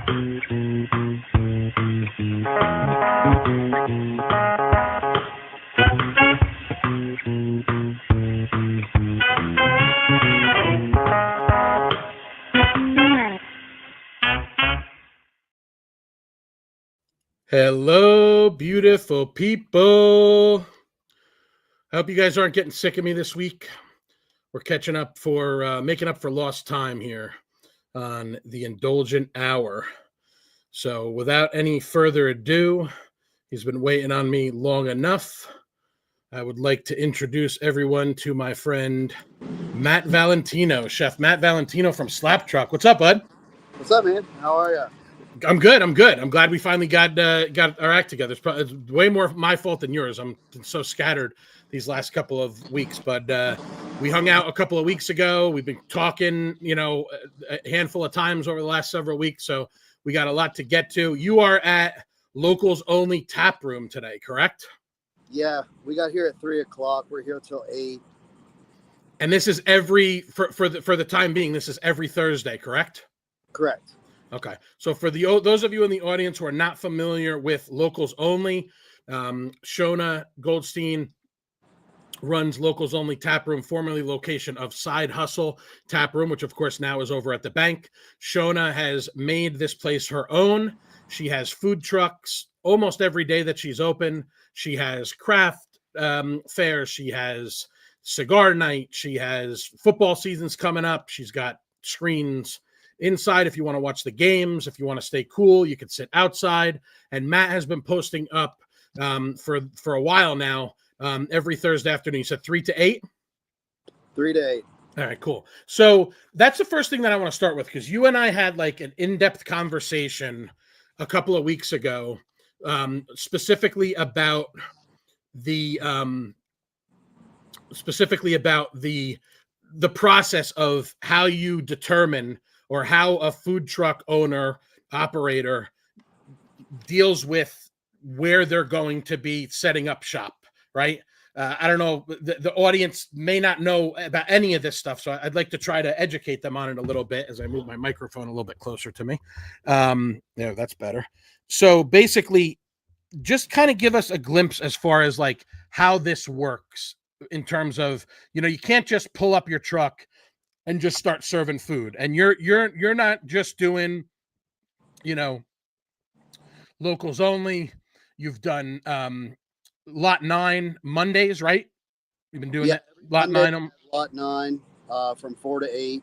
Hello, beautiful people. I hope you guys aren't getting sick of me this week. We're catching up for making up for lost time here on the Indulgent Hour. So without any further ado, he's been waiting on me long enough. I would like to introduce everyone to my friend Matt Valentino, Chef Matt Valentino from SlapTruck. What's up, bud? What's up, man? How are you? I'm good. I'm glad we finally got our act together. It's way more my fault than yours. I'm so scattered these last couple of weeks, but we hung out a couple of weeks ago. We've been talking, a handful of times over the last several weeks, so we got a lot to get to. You are at Locals Only Taproom today, correct? Yeah, we got here at 3:00. We're here till 8. And this is for the time being. This is every Thursday, correct? Correct. Okay, so for those of you in the audience who are not familiar with Locals Only, Shona Goldstein runs Locals Only Taproom, formerly location of Side Hustle Taproom, which of course now is over at the bank. Shona has made this place her own. She has food trucks almost every day that she's open. She has craft fairs. She has cigar night. She has football seasons coming up. She's got screens inside if you want to watch the games. If you want to stay cool, you can sit outside. And Matt has been posting up for a while now, every Thursday afternoon. You said 3 to 8? 3 to 8. All right, cool. So that's the first thing that I want to start with, because you and I had like an in-depth conversation a couple of weeks ago, specifically about the process of how you determine, or how a food truck owner, operator deals with where they're going to be setting up shop, right? I don't know, the audience may not know about any of this stuff, so I'd like to try to educate them on it a little bit as I move my microphone a little bit closer to me. There, that's better. So basically, just kind of give us a glimpse as far as like how this works in terms of, you can't just pull up your truck and just start serving food. And you're not just doing, Locals Only. You've done Lot 9 Mondays, right? You've been doing that Lot Monday, 9. Lot 9 from 4 to 8.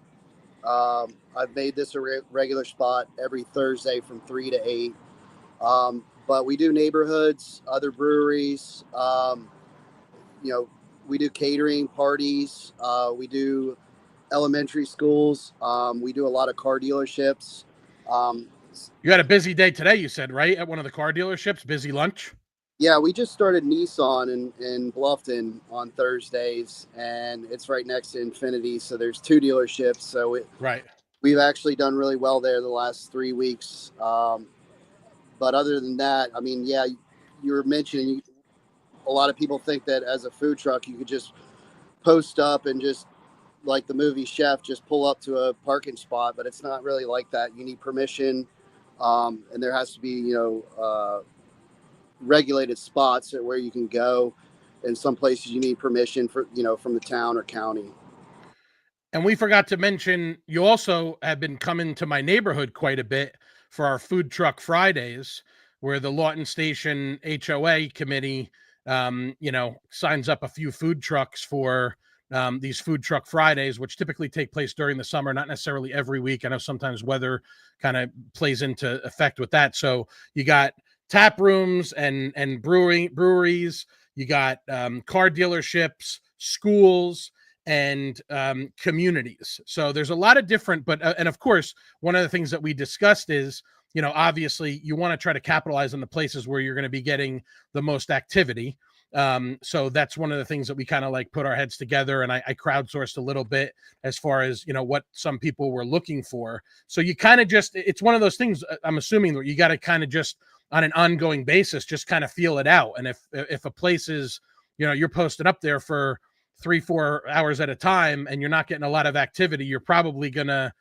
I've made this a regular spot every Thursday from 3 to 8. But we do neighborhoods, other breweries. We do catering parties. We do elementary schools. We do a lot of car dealerships. You had a busy day today, you said, right? At one of the car dealerships, busy lunch? Yeah, we just started Nissan in Bluffton on Thursdays, and it's right next to Infinity. So there's 2 dealerships. So we've actually done really well there the last 3 weeks. But other than that, I mean, yeah, you were mentioning a lot of people think that as a food truck, you could just post up and just, like the movie Chef, just pull up to a parking spot, but it's not really like that. You need permission, and there has to be, regulated spots where you can go. In some places you need permission for, from the town or county. And we forgot to mention, you also have been coming to my neighborhood quite a bit for our Food Truck Fridays, where the Lawton Station HOA committee, signs up a few food trucks for these Food Truck Fridays, which typically take place during the summer, not necessarily every week. I know sometimes weather kind of plays into effect with that. So you got tap rooms and breweries, you got car dealerships, schools, and communities. So there's a lot of different, and of course, one of the things that we discussed is, obviously you want to try to capitalize on the places where you're going to be getting the most activity. So that's one of the things that we kind of like put our heads together, and I crowdsourced a little bit as far as, what some people were looking for. So you kind of just, it's one of those things, I'm assuming, that you got to kind of just on an ongoing basis, just kind of feel it out. And if a place is, you're posted up there for 3-4 hours at a time and you're not getting a lot of activity, you're probably going to,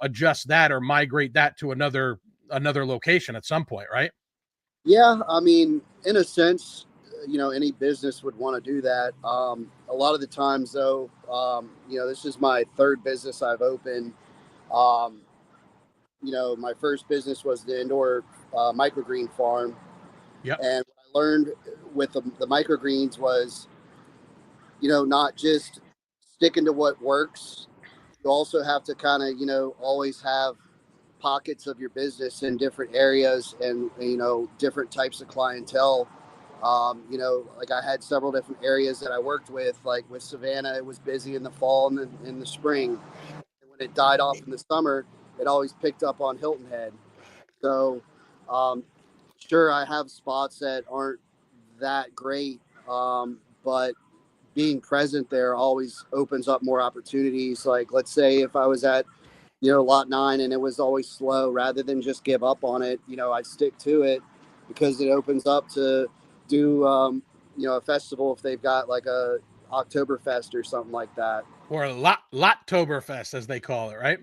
adjust that or migrate that to another another location at some point, right? Yeah, I mean, in a sense, any business would want to do that. A lot of the times, though, this is my third business I've opened. Um, my first business was the indoor microgreen farm. Yep. And what I learned with the microgreens was, not just sticking to what works. You also have to kind of, always have pockets of your business in different areas and, different types of clientele. Like I had several different areas that I worked with, like with Savannah, it was busy in the fall and in the spring. And when it died off in the summer, it always picked up on Hilton Head. So, sure, I have spots that aren't that great, but being present there always opens up more opportunities. Like, let's say if I was at, lot 9 and it was always slow, rather than just give up on it, I'd stick to it because it opens up to do, a festival if they've got like a Oktoberfest or something like that. Or a Lottoberfest, as they call it, right?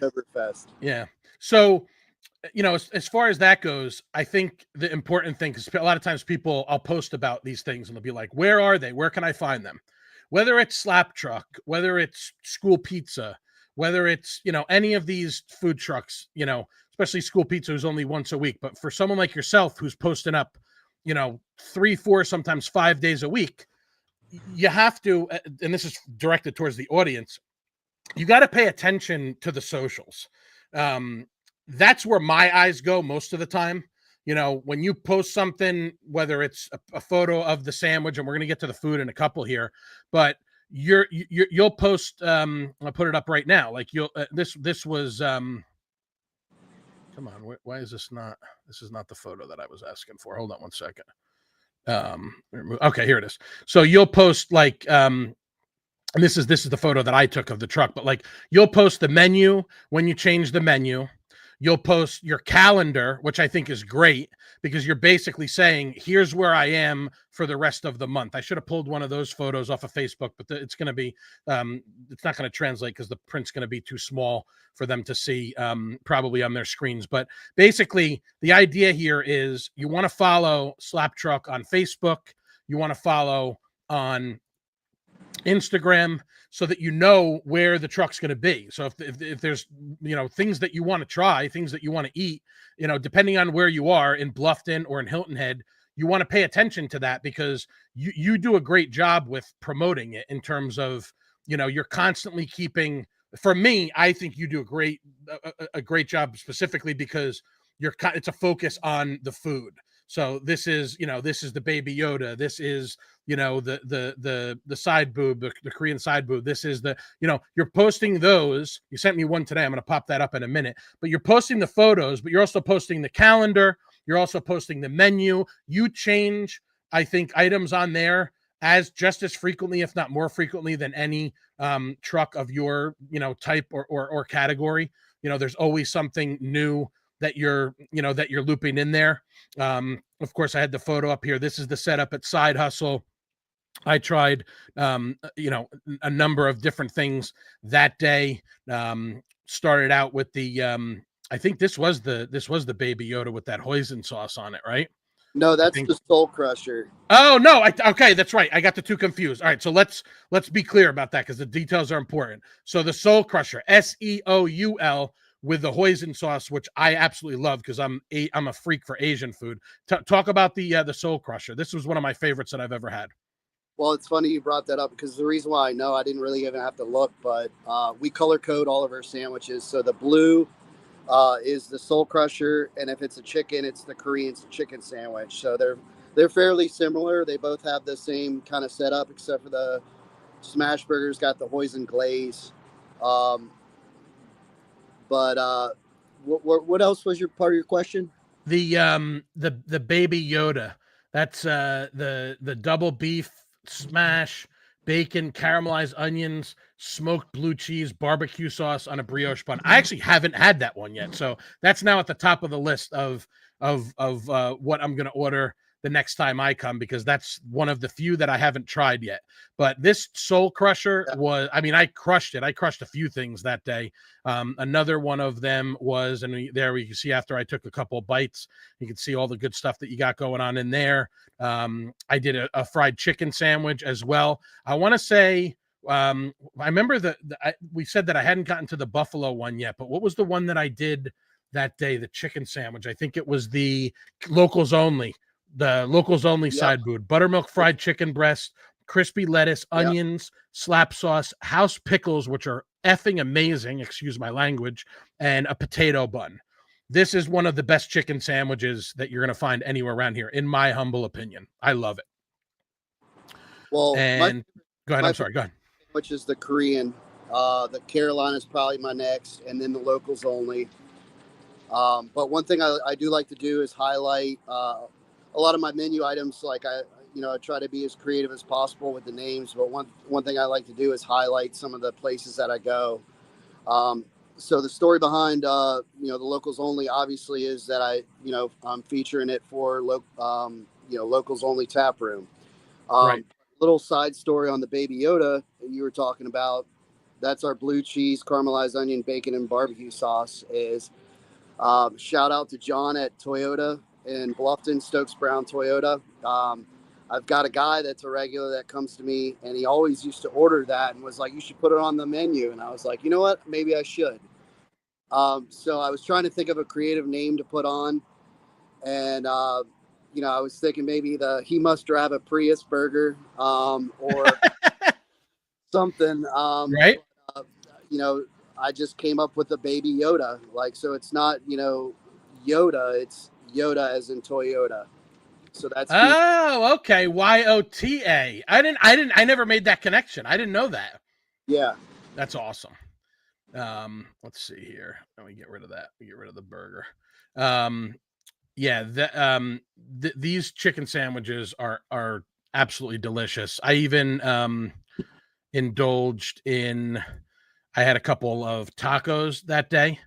Oktoberfest. Yeah. So, as far as that goes, I think the important thing, because a lot of times I'll post about these things and they'll be like, where are they? Where can I find them? Whether it's SlapTruck, whether it's School Pizza, whether it's, any of these food trucks, especially School Pizza, who's only once a week. But for someone like yourself, who's posting up, 3, 4, sometimes 5 days a week, you have to, and this is directed towards the audience, you got to pay attention to the socials. That's where my eyes go most of the time. When you post something, whether it's a photo of the sandwich, and we're going to get to the food in a couple here, but you'll post, I'll put it up right now. Like this was, come on, why is this is not the photo that I was asking for. Hold on one second. Okay, here it is. So you'll post like, and this is the photo that I took of the truck, but like you'll post the menu when you change the menu. You'll post your calendar, which I think is great because you're basically saying, here's where I am for the rest of the month. I should have pulled one of those photos off of Facebook, but it's going to be, it's not going to translate because the print's going to be too small for them to see, probably on their screens. But basically the idea here is you want to follow SlapTruck on Facebook. You want to follow on Instagram so that you know where the truck's going to be. So if there's, things that you want to try, things that you want to eat, depending on where you are in Bluffton or in Hilton Head, you want to pay attention to that because you do a great job with promoting it in terms of, you're constantly keeping, for me, I think you do a great job specifically because it's a focus on the food. So this is the Baby Yoda. This is, the side boob, the Korean side boob. This is you're posting those. You sent me one today. I'm going to pop that up in a minute, but you're posting the photos, but you're also posting the calendar. You're also posting the menu. You change, I think, items on there just as frequently, if not more frequently than any truck of your, type or category. There's always something new that you're looping in there. Of course, I had the photo up here. This is the setup at Side Hustle. I tried, a number of different things that day. Started out with the, I think this was the Baby Yoda with that hoisin sauce on it, right? No, that's the Soul Crusher. Oh no! Okay, that's right. I got the two confused. All right, so let's be clear about that because the details are important. So the Soul Crusher, SEOUL, with the hoisin sauce, which I absolutely love because I'm a freak for Asian food. Talk about the Soul Crusher. This was one of my favorites that I've ever had. Well, it's funny you brought that up because the reason why I know, I didn't really even have to look, but we color code all of our sandwiches. So the blue is the Soul Crusher, and if it's a chicken, it's the Korean chicken sandwich. So they're fairly similar. They both have the same kind of setup, except for the smash burger's got the hoisin glaze. But what else was your part of your question? The Baby Yoda. That's the double beef smash, bacon, caramelized onions, smoked blue cheese, barbecue sauce on a brioche bun. I actually haven't had that one yet, so that's now at the top of the list of what I'm going to order the next time I come, because that's one of the few that I haven't tried yet. But this Soul Crusher was, I mean, I crushed it. I crushed a few things that day. Another one of them was, and there we can see after I took a couple of bites, you can see all the good stuff that you got going on in there. I did a fried chicken sandwich as well. I want to say, I remember we said that I hadn't gotten to the buffalo one yet, but what was the one that I did that day? The chicken sandwich. I think it was the locals only side food: buttermilk fried chicken breast, crispy lettuce, onions, slap sauce, house pickles, which are effing amazing, excuse my language, and a potato bun. This is one of the best chicken sandwiches that you're going to find anywhere around here, in my humble opinion. I love it. Well, and go ahead. I'm sorry. Go ahead. Which is the Korean. The Carolina is probably my next, and then the locals only. But one thing I do like to do is highlight a lot of my menu items. Like I try to be as creative as possible with the names. But one thing I like to do is highlight some of the places that I go. So the story behind the locals only obviously is that I'm featuring it for locals only Taproom. Right. Little side story on the Baby Yoda that you were talking about. That's our blue cheese, caramelized onion, bacon, and barbecue sauce. Is shout out to John at Toyota in Bluffton, Stokes Brown Toyota. I've got a guy that's a regular that comes to me, and he always used to order that and was like, "You should put it on the menu." And I was like, "You know what? Maybe I should." So I was trying to think of a creative name to put on, and I was thinking maybe he must drive a Prius burger, or something. Right. I just came up with the Baby Yoda. Like, so it's not, Yoda, it's Yoda as in Toyota. So that's okay. YOTA. I never made that connection. I didn't know that. Yeah. That's awesome. Let's see here. Let me get rid of that. We get rid of the burger. These chicken sandwiches are absolutely delicious. I even indulged in, I had a couple of tacos that day.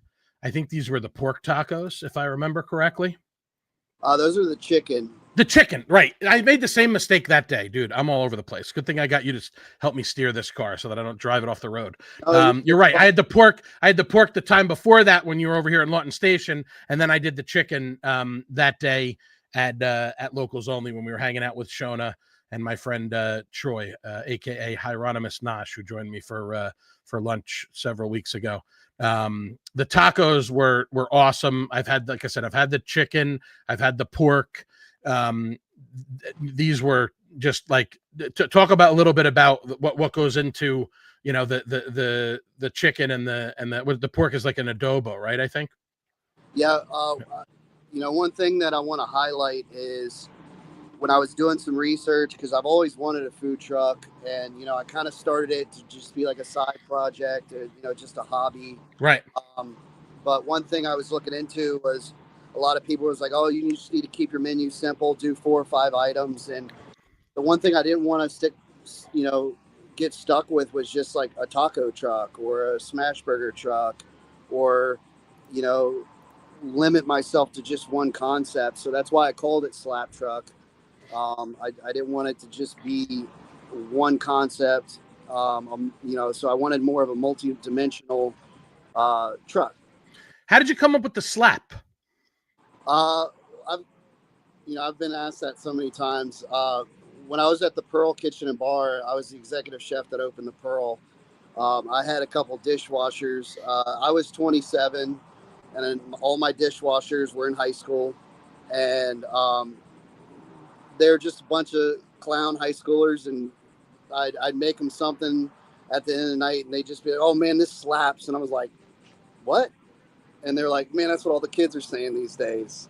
I think these were the pork tacos, if I remember correctly. Those are the chicken. The chicken, right. I made the same mistake that day, dude. I'm all over the place. Good thing I got you to help me steer this car so that I don't drive it off the road. You're right. I had the pork the time before that when you were over here in Lawton Station, and then I did the chicken that day at Locals Only when we were hanging out with Shona and my friend Troy, aka Hieronymus Nosh, who joined me for lunch several weeks ago. The tacos were awesome. I've had the chicken, I've had the pork. These were just like, to talk about a little bit about what goes into the chicken and the pork is like an adobo, right? I think. Yeah. One thing that I want to highlight is when I was doing some research, because I've always wanted a food truck, and I kind of started it to just be like a side project, or just a hobby. Right. But one thing I was looking into was, a lot of people was like, "Oh, you just need to keep your menu simple, do 4 or 5 items." And the one thing I didn't want to get stuck with was just like a taco truck or a smash burger truck, or limit myself to just one concept. So that's why I called it SlapTruck. I didn't want it to just be one concept, so I wanted more of a multi-dimensional truck. How did you come up with the slap? I've been asked that so many times. When I was at the Pearl Kitchen and Bar, I was the executive chef that opened the Pearl. I had a couple dishwashers. I was 27, and then all my dishwashers were in high school, and they're just a bunch of clown high schoolers, and I'd make them something at the end of the night, and they'd just be like, "Oh man, this slaps." And I was like, "What?" And they're like, "Man, that's what all the kids are saying these days."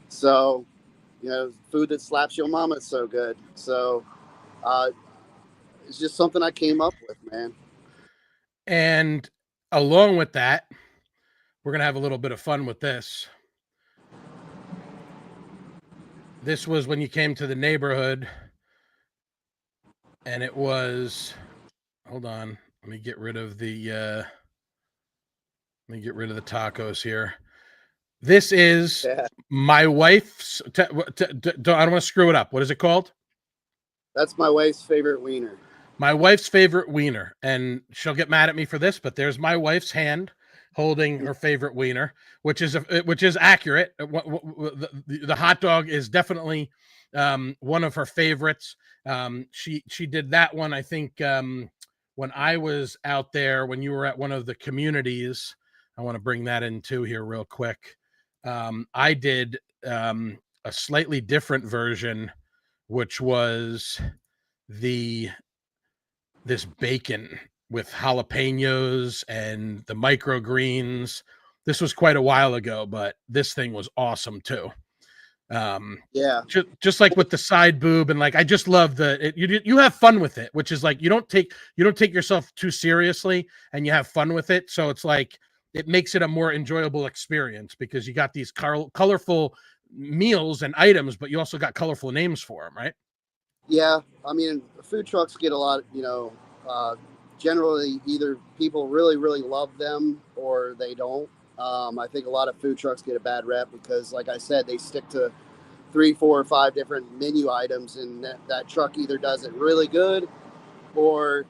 So, food that slaps your mama is so good. So it's just something I came up with, man. And along with that, we're going to have a little bit of fun with this. This was when you came to the neighborhood, and it was, hold on, let me get rid of the tacos here. This is my wife's. I don't want to screw it up. What is it called? That's my wife's favorite wiener. My wife's favorite wiener, and she'll get mad at me for this, but there's my wife's hand holding her favorite wiener, which is accurate. The hot dog is definitely one of her favorites. She did that one, I think, when I was out there, when you were at one of the communities. I want to bring that in too here real quick. I did a slightly different version, which was this bacon with jalapenos and the microgreens. This was quite a while ago, but this thing was awesome too. Yeah, just like with the side boob, and like I just love you have fun with it, which is like you don't take yourself too seriously, and you have fun with it. So it's like it makes it a more enjoyable experience because you got these colorful meals and items, but you also got colorful names for them, right? Yeah, I mean, food trucks get a lot, generally either people really, really love them or they don't. I think a lot of food trucks get a bad rep because, like I said, they stick to 3, 4, or 5 different menu items, and that truck either does it really good or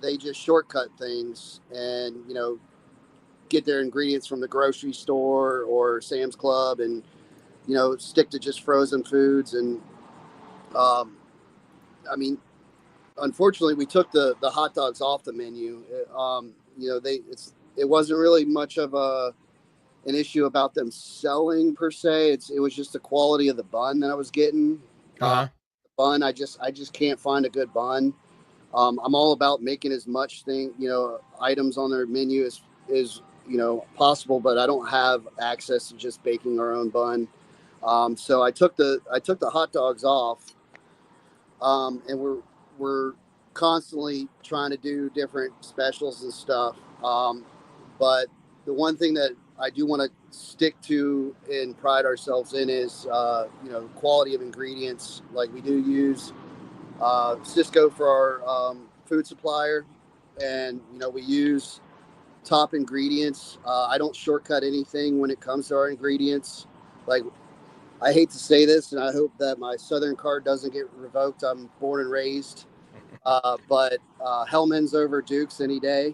they just shortcut things and, get their ingredients from the grocery store or Sam's Club and, stick to just frozen foods. And I mean, unfortunately, we took the hot dogs off the menu. It wasn't really much of an issue about them selling per se. It was just the quality of the bun that I was getting. The bun, I just can't find a good bun. I'm all about making as much items on their menu as possible, but I don't have access to just baking our own bun. So I took the hot dogs off. And we're constantly trying to do different specials and stuff. But the one thing that I do want to stick to and pride ourselves in is, quality of ingredients. Like we do use Cisco for our food supplier, and we use top ingredients. I don't shortcut anything when it comes to our ingredients. Like, I hate to say this, and I hope that my Southern card doesn't get revoked. I'm born and raised, but Hellman's over Duke's any day.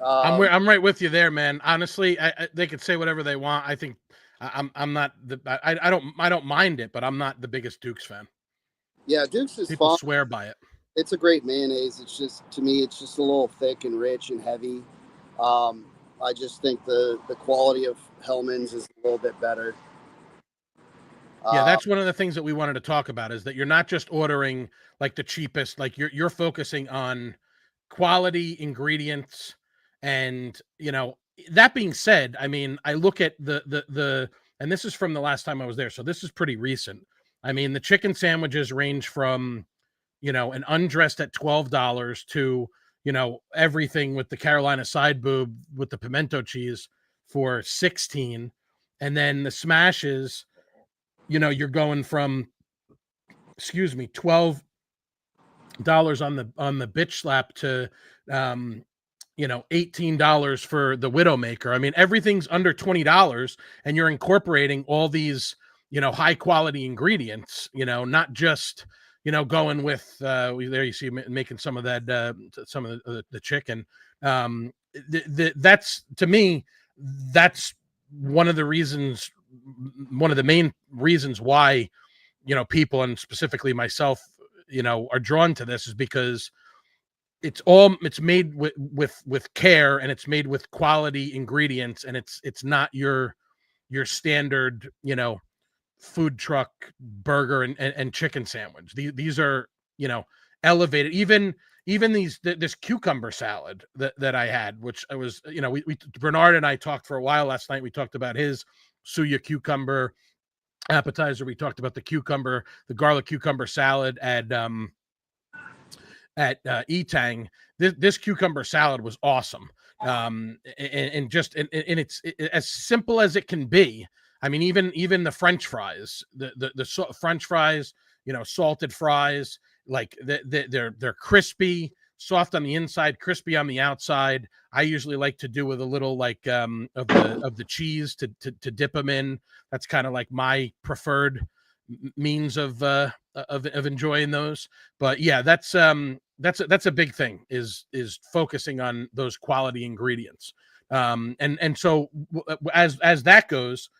I'm right with you there, man. Honestly, they could say whatever they want. I think I'm not I don't mind it, but I'm not the biggest Duke's fan. Yeah, Duke's is People fun. Swear by it. It's a great mayonnaise. It's just, to me, it's just a little thick and rich and heavy. I just think the quality of Hellman's is a little bit better. Yeah, that's one of the things that we wanted to talk about, is that you're not just ordering like the cheapest, like you're focusing on quality ingredients. And that being said, I mean, I look at the and this is from the last time I was there, so this is pretty recent. I mean, the chicken sandwiches range from an undressed at $12 to everything with the Carolina side boob with the pimento cheese for 16, and then the smashes, you're going from, $12 on the bitch slap to $18 for the Widowmaker. I mean, everything's under $20, and you're incorporating all these high quality ingredients, not just going with there you see making some of that some of the chicken. That's, to me, that's one of the main reasons why people, and specifically myself, are drawn to this, is because it's made with care, and it's made with quality ingredients, and it's not your standard food truck burger and chicken sandwich. These are elevated. Even this cucumber salad that I had, which I was we Bernard and I talked for a while last night. We talked about his suya cucumber appetizer. We talked about the garlic cucumber salad at Etang. This cucumber salad was awesome. And it's as simple as it can be. I mean, even the French fries, the French fries, salted fries, like they're crispy. soft on the inside, crispy on the outside. I usually like to do with a little like of the cheese to dip them in. That's kind of like my preferred means of enjoying those. But yeah, that's a big thing is focusing on those quality ingredients. And so as that goes,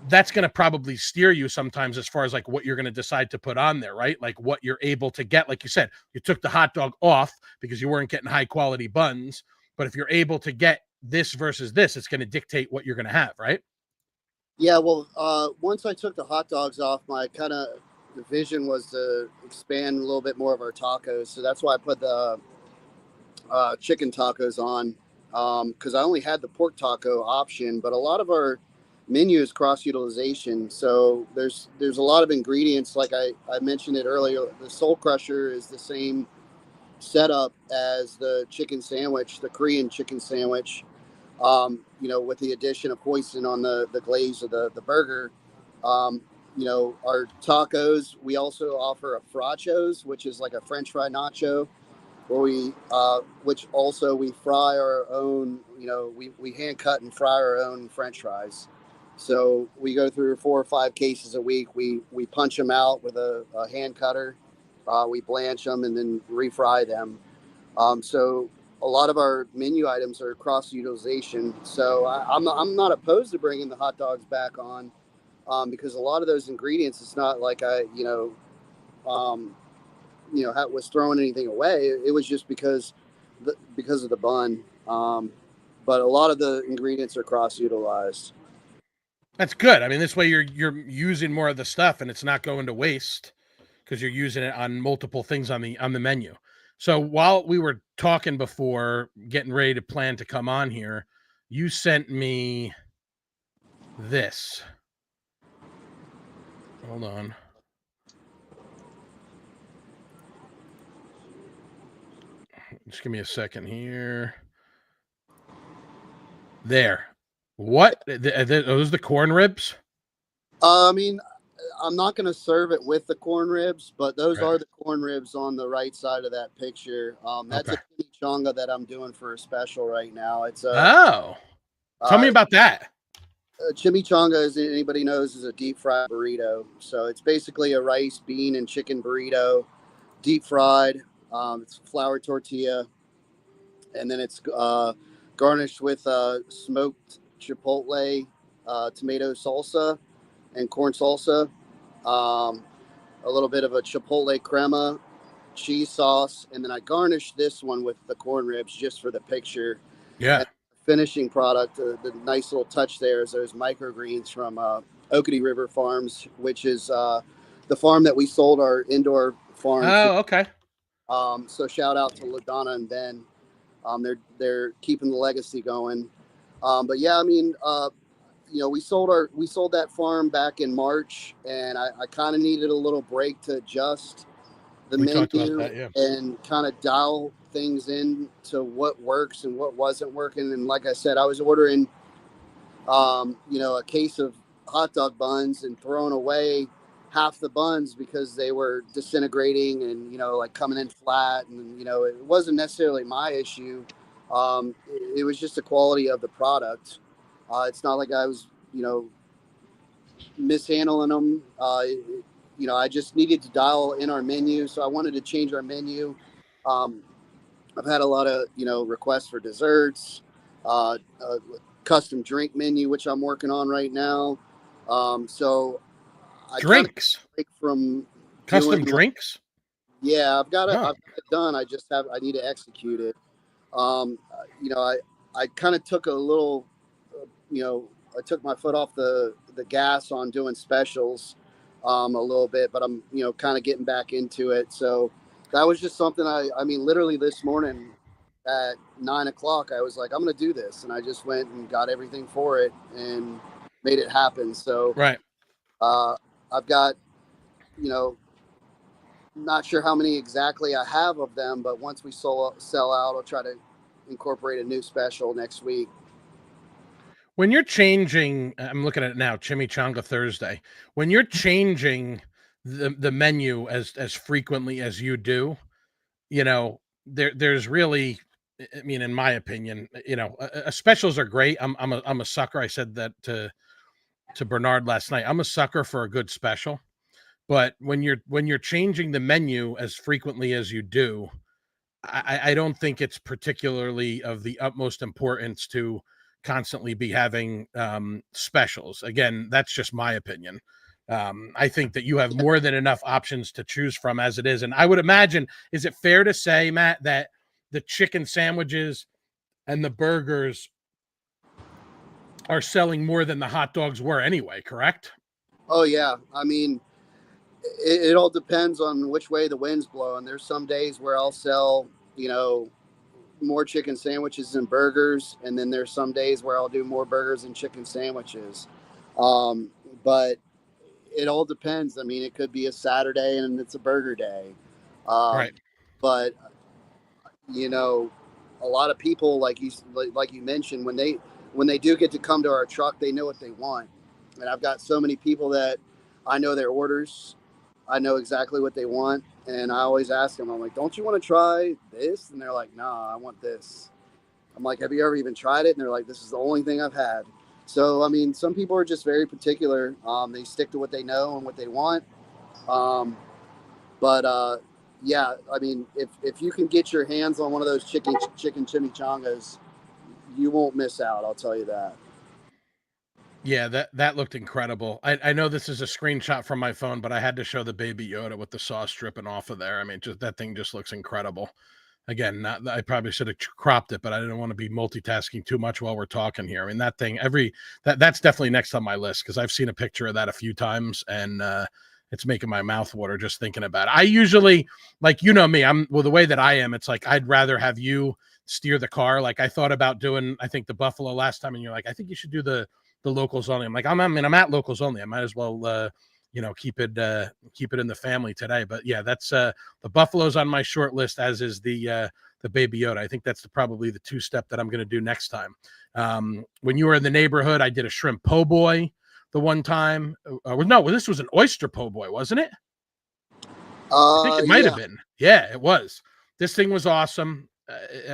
that's going to probably steer you sometimes as far as like what you're going to decide to put on there, right? Like what you're able to get. Like you said, you took the hot dog off because you weren't getting high quality buns. But if you're able to get this versus this, it's going to dictate what you're going to have, right? Yeah, well, once I took the hot dogs off, my the vision was to expand a little bit more of our tacos. So that's why I put the chicken tacos on, because I only had the pork taco option, but a lot of our menu is cross utilization. So there's a lot of ingredients. Like I mentioned it earlier, the Soul Crusher is the same setup as the chicken sandwich, the Korean chicken sandwich, with the addition of hoisin on the glaze of the burger. Our tacos, we also offer a frachos, which is like a French fry nacho, where which also we fry our own, we hand cut and fry our own French fries. So we go through 4 or 5 cases a week. We punch them out with a hand cutter. We blanch them and then refry them. So a lot of our menu items are cross utilization. So I'm not opposed to bringing the hot dogs back on, because a lot of those ingredients, it's not like was throwing anything away. It was just because of the bun. But a lot of the ingredients are cross utilized. That's good. I mean, this way you're using more of the stuff and it's not going to waste because you're using it on multiple things on the menu. So while we were talking before getting ready to plan to come on here, you sent me this. Hold on. Just give me a second here. There. What? Are those the corn ribs? I mean, I'm not going to serve it with the corn ribs, but those are the corn ribs on the right side of that picture. That's a chimichanga that I'm doing for a special right now. It's tell me about that. Chimichanga, as anybody knows, is a deep fried burrito. So it's basically a rice, bean, and chicken burrito, deep fried. It's flour tortilla, and then it's garnished with smoked chipotle, tomato salsa, and corn salsa. A little bit of a chipotle crema, cheese sauce, and then I garnish this one with the corn ribs just for the picture. Yeah. And finishing product, the nice little touch there is those microgreens from Oakity River Farms, which is the farm that we sold our indoor farm to. Okay. So shout out to LaDonna and Ben. They're keeping the legacy going. But yeah, I mean, we sold that farm back in March, and I kind of needed a little break to adjust the menu and kind of dial things in to what works and what wasn't working. And like I said, I was ordering, a case of hot dog buns and throwing away half the buns because they were disintegrating and, like coming in flat. And, it wasn't necessarily my issue. It was just the quality of the product. It's not like I was, mishandling them. I just needed to dial in our menu. So I wanted to change our menu. I've had a lot of, requests for desserts, custom drink menu, which I'm working on right now. So I drinks from custom drinks. Yeah, I've got it done. I need to execute it. I kind of took a little, I took my foot off the gas on doing specials a little bit, but I'm, kind of getting back into it. So that was just something I mean, literally this morning at 9:00, I was like, I'm going to do this. And I just went and got everything for it and made it happen. So, I've got, not sure how many exactly I have of them, but once we sell out, I'll try to incorporate a new special next week. When you're changing, I'm looking at it now, Chimichanga Thursday. When you're changing the menu as frequently as you do, there's really, I mean, in my opinion, specials are great. I'm a sucker. I said that to Bernard last night. I'm a sucker for a good special, but when you're changing the menu as frequently as you do, I don't think it's particularly of the utmost importance to constantly be having specials. Again, that's just my opinion. I think that you have more than enough options to choose from as it is. And I would imagine, is it fair to say, Matt, that the chicken sandwiches and the burgers are selling more than the hot dogs were anyway, correct? Oh, yeah. I mean, it all depends on which way the wind's blowing. There's some days where I'll sell, more chicken sandwiches and burgers, and then there's some days where I'll do more burgers and chicken sandwiches. But it all depends. I mean, it could be a Saturday and it's a burger day. Right. But a lot of people, like you mentioned, when they do get to come to our truck, they know what they want. And I've got so many people that I know their orders. I know exactly what they want. And I always ask them, I'm like, don't you want to try this? And they're like, nah, I want this. I'm like, have you ever even tried it? And they're like, this is the only thing I've had. So, I mean, some people are just very particular. They stick to what they know and what they want. Yeah, I mean, if you can get your hands on one of those chicken chimichangas, you won't miss out. I'll tell you that. Yeah, that looked incredible. I know this is a screenshot from my phone, but I had to show the Baby Yoda with the sauce dripping off of there. I mean, just that thing just looks incredible. Again, I probably should have cropped it, but I didn't want to be multitasking too much while we're talking here. I mean, that thing, that's definitely next on my list because I've seen a picture of that a few times, and it's making my mouth water just thinking about it. I usually, like, me, the way that I am, it's like I'd rather have you steer the car. Like I thought about doing, I think the Buffalo last time, and you're like, I think you should do the locals only. I'm like, I'm at locals only. I might as well, keep it in the family today. But yeah, that's the Buffalo's on my short list, as is the Baby Yoda. I think that's probably the two-step that I'm going to do next time. When you were in the neighborhood, I did a shrimp po' boy the one time. No, this was an oyster po' boy, wasn't it? I think it might have been. Yeah, it was. This thing was awesome.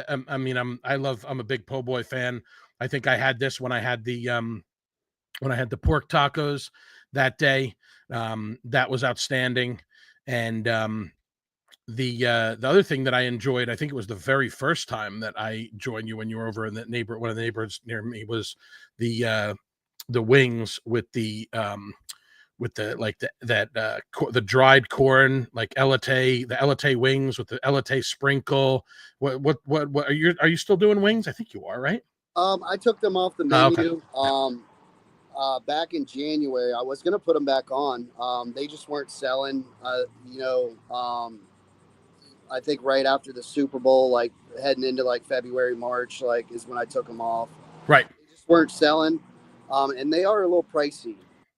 I'm a big po' boy fan. I think I had this when I had the pork tacos that day. That was outstanding. And the other thing that I enjoyed, I think it was the very first time that I joined you when you were over in one of the neighborhoods near me, was the wings with the the dried corn, like elate, the elate wings with the elate sprinkle. What are you still doing wings? I think you are, right? I took them off the menu. Okay. Back in January, I was going to put them back on. They just weren't selling. I think right after the Super Bowl, like heading into like February, March, like is when I took them off. Right. They just weren't selling. And they are a little pricey.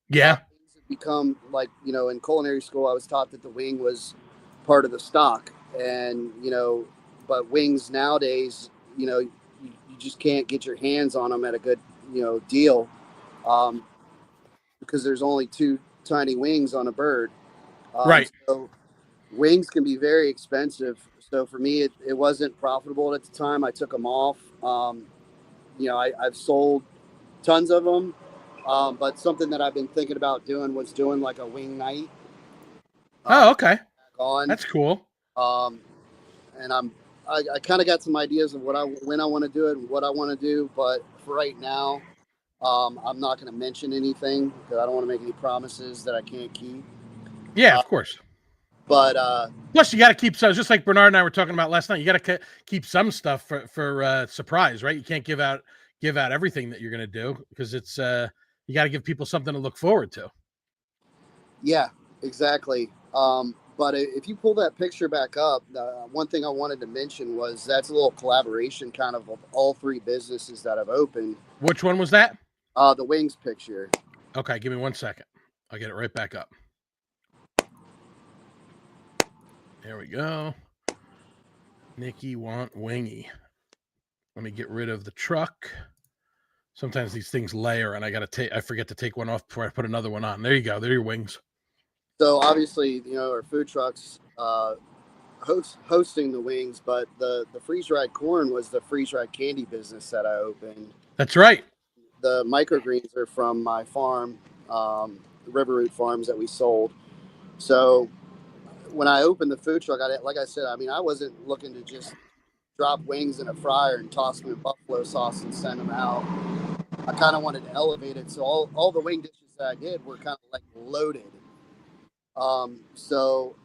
Yeah. Things have become like, in culinary school, I was taught that the wing was part of the stock. And, but wings nowadays, you just can't get your hands on them at a good, deal. Because there's only two tiny wings on a bird. Right. So wings can be very expensive. So for me, it wasn't profitable at the time. I took them off. I've sold tons of them. But something that I've been thinking about doing was doing like a wing night. Oh, okay. That's cool. And I kind of got some ideas of when I want to do it and what I want to do. But for right now, I'm not going to mention anything because I don't want to make any promises that I can't keep. Yeah, of course. But plus, you got to keep some. Just like Bernard and I were talking about last night, you got to keep some stuff for surprise, right? You can't give out everything that you're going to do because it's you got to give people something to look forward to. Yeah, exactly. But if you pull that picture back up, one thing I wanted to mention was that's a little collaboration kind of all three businesses that I've opened. Which one was that? The wings picture. Okay, give me 1 second. I'll get it right back up. There we go. Nikki want wingy. Let me get rid of the truck. Sometimes these things layer and I forget to take one off before I put another one on. There you go. There are your wings. So obviously, our food trucks, hosting the wings, but the freeze-dried corn was the freeze-dried candy business that I opened. That's right. The microgreens are from my farm, Riverroot Farms, that we sold. So when I opened the food truck, like I said, I mean, I wasn't looking to just drop wings in a fryer and toss them in buffalo sauce and send them out. I kind of wanted to elevate it. So all the wing dishes that I did were kind of like loaded. So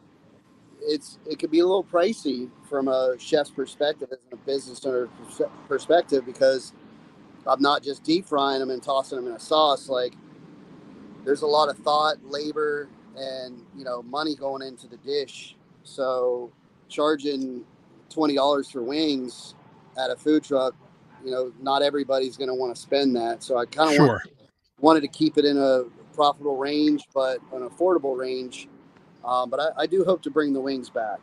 it could be a little pricey from a chef's perspective, as a business owner perspective, because I'm not just deep frying them and tossing them in a sauce. Like, there's a lot of thought, labor, and money going into the dish. So charging $20 for wings at a food truck, not everybody's going to want to spend that. So I kind of wanted to keep it in a profitable range, but an affordable range. But I do hope to bring the wings back.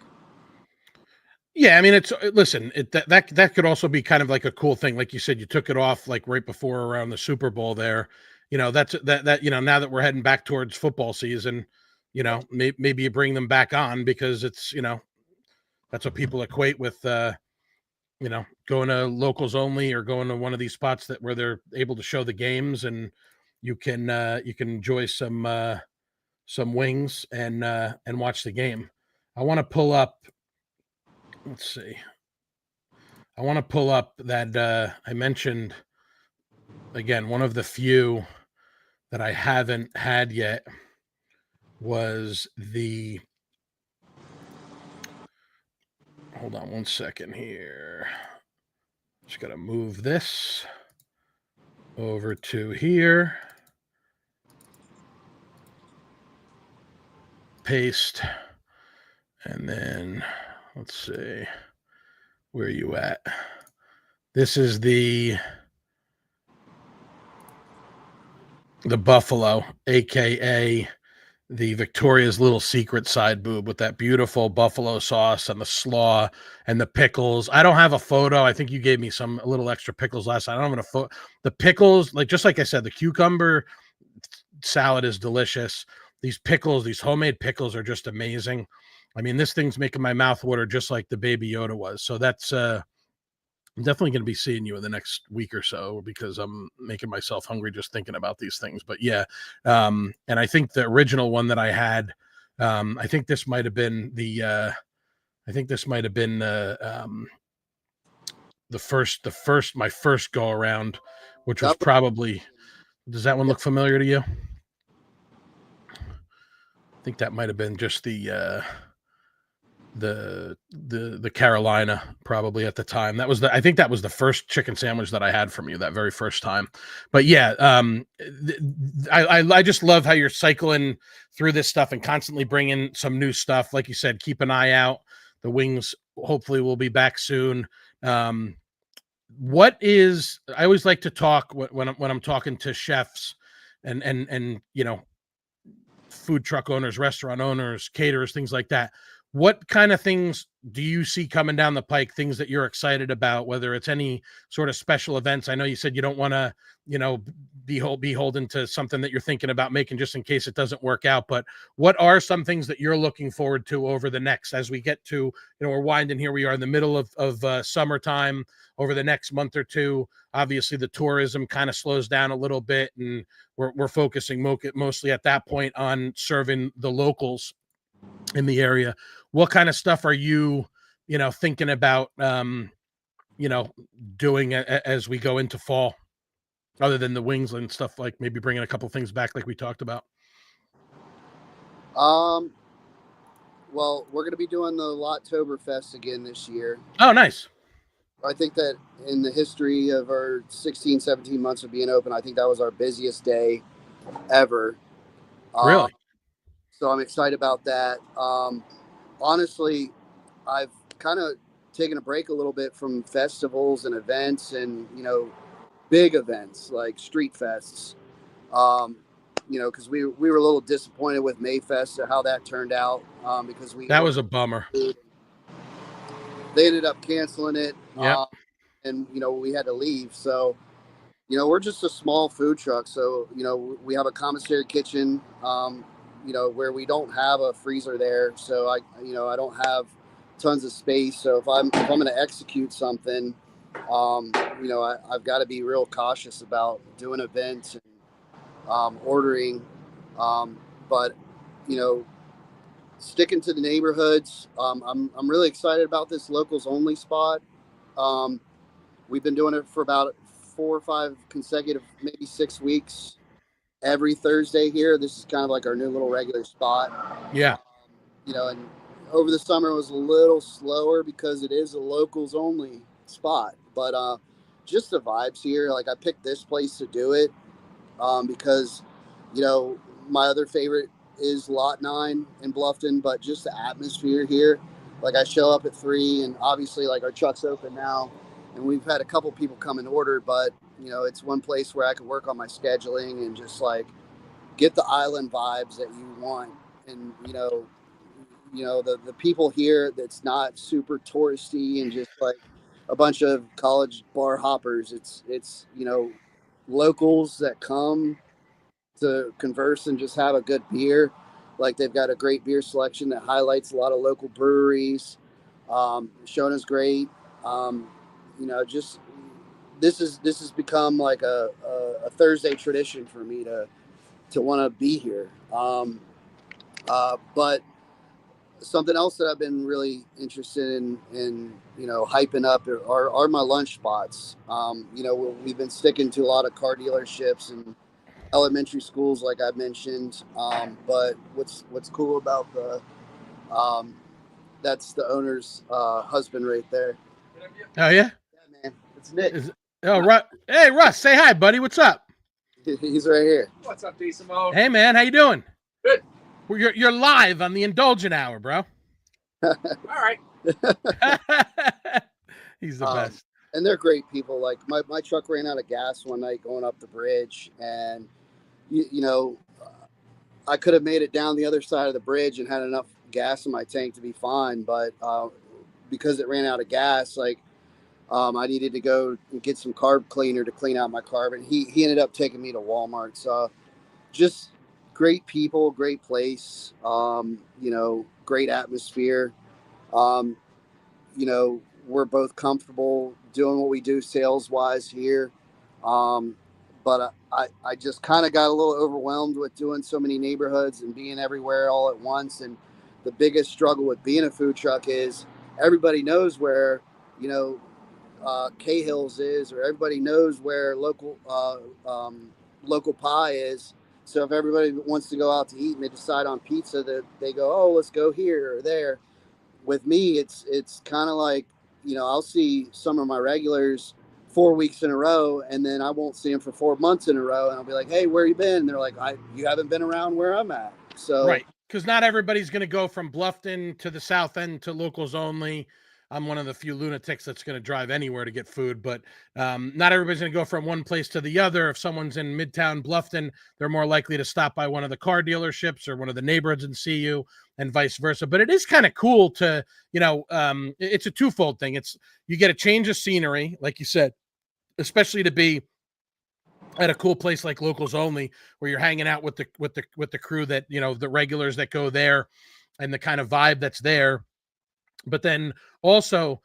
Yeah, I mean, that could also be kind of like a cool thing. Like you said, you took it off like right before around the Super Bowl there. Now that we're heading back towards football season, maybe you bring them back on, because it's, that's what people equate with, going to locals only, or going to one of these spots where they're able to show the games, and you can enjoy some wings and watch the game. I want to pull up. Let's see. I want to pull up that I mentioned, again, one of the few that I haven't had yet was hold on one second here. Just got to move this over to here. Paste. And then let's see. Where are you at? This is the buffalo, aka the Victoria's Little Secret side boob, with that beautiful buffalo sauce and the slaw and the pickles. I don't have a photo. I think you gave me a little extra pickles last time. I don't have a photo. The pickles, just like I said, the cucumber salad is delicious. These pickles, these homemade pickles, are just amazing. I mean, this thing's making my mouth water just like the Baby Yoda was. So that's I'm definitely going to be seeing you in the next week or so, because I'm making myself hungry just thinking about these things. But yeah, and I think the original one that I had, I think this might have been the my first go around, which was probably. Does that one look familiar to you? I think that might have been just the Carolina, probably, at the time. I think that was the first chicken sandwich that I had from you, that very first time. But yeah, I just love how you're cycling through this stuff and constantly bringing some new stuff. Like you said, keep an eye out. The wings hopefully will be back soon. I always like to talk when I'm talking to chefs and food truck owners, restaurant owners, caterers, things like that. What kind of things do you see coming down the pike, things that you're excited about, whether it's any sort of special events? I know you said you don't want to, be beholden to something that you're thinking about making just in case it doesn't work out. But what are some things that you're looking forward to over the next, as we get to, we're winding here, we are in the middle of summertime, over the next month or two. Obviously, the tourism kind of slows down a little bit, and we're focusing mostly at that point on serving the locals in the area. What kind of stuff are you, thinking about, doing as we go into fall, other than the wings and stuff, like maybe bringing a couple things back like we talked about? Well, we're going to be doing the Lottoberfest again this year. Oh, nice. I think that in the history of our 16, 17 months of being open, I think that was our busiest day ever. Really? So I'm excited about that. Honestly, I've kind of taken a break a little bit from festivals and events and, big events like street fests. Because we were a little disappointed with Mayfest and how that turned out. Because that was a bummer. They ended up canceling it. Yeah. And, we had to leave. So, we're just a small food truck. So, we have a commissary kitchen, where we don't have a freezer there. So I don't have tons of space. So if I'm going to execute something, I've got to be real cautious about doing events and ordering. But sticking to the neighborhoods, I'm really excited about this locals only spot. We've been doing it for about 4 or 5 consecutive, maybe 6 weeks. Every Thursday here. This is kind of like our new little regular spot. Yeah. And over the summer it was a little slower because it is a locals only spot. But just the vibes here. Like I picked this place to do it because, my other favorite is Lot 9 in Bluffton, but just the atmosphere here. Like I show up at 3 and obviously like our truck's open now and we've had a couple people come and order, but it's one place where I can work on my scheduling and just like get the island vibes that you want. And, the people here that's not super touristy and just like a bunch of college bar hoppers. It's locals that come to converse and just have a good beer. Like they've got a great beer selection that highlights a lot of local breweries. Shona's great. Just this has become like a Thursday tradition for me to want to be here. But something else that I've been really interested in hyping up are my lunch spots. We've been sticking to a lot of car dealerships and elementary schools, like I mentioned. But what's cool about that's the owner's husband right there. Oh yeah, man, it's Nick. Hey Russ, say hi, buddy. What's up? He's right here. What's up, D. Simone? Hey man, how you doing? Good. You're live on the Indulgent Hour, bro. All right. He's the best. And they're great people. Like my truck ran out of gas one night going up the bridge, and I could have made it down the other side of the bridge and had enough gas in my tank to be fine. But because it ran out of gas, I needed to go and get some carb cleaner to clean out my carb. And he ended up taking me to Walmart. So just great people, great place, great atmosphere. We're both comfortable doing what we do sales wise here. But I just kind of got a little overwhelmed with doing so many neighborhoods and being everywhere all at once. And the biggest struggle with being a food truck is everybody knows where, Cahill's is, or everybody knows where local pie is. So if everybody wants to go out to eat and they decide on pizza, that they go, oh, let's go here or there. With me, it's kind of like, I'll see some of my regulars 4 weeks in a row, and then I won't see them for 4 months in a row. And I'll be like, hey, where you been? And they're like, you haven't been around where I'm at. So right. Because not everybody's going to go from Bluffton to the South End to locals only. I'm one of the few lunatics that's going to drive anywhere to get food, but not everybody's going to go from one place to the other. If someone's in Midtown Bluffton, they're more likely to stop by one of the car dealerships or one of the neighborhoods and see you, and vice versa. But it is kind of cool to, it's a twofold thing. You get a change of scenery, like you said, especially to be at a cool place like locals only, where you're hanging out with the crew that, the regulars that go there and the kind of vibe that's there. But then also,